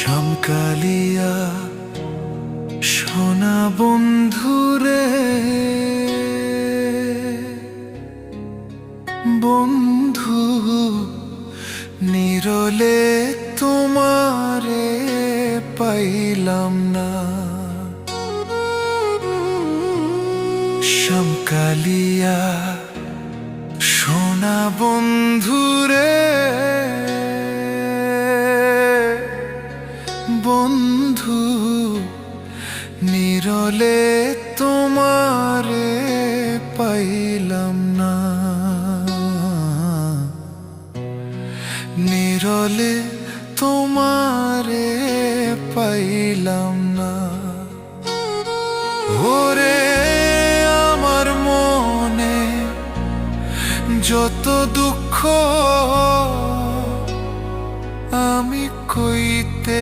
শামকালিয়া সোনা বন্ধুরে, বন্ধু নিরলে তোমারে পাইলাম না। শামকালিয়া সোনা বন্ধুরে, বন্ধু নিরলে তোমারে পাইলাম না। নিরলে তোমারে পাইলাম না। ওরে আমার মনে যত দুঃখ আমি কই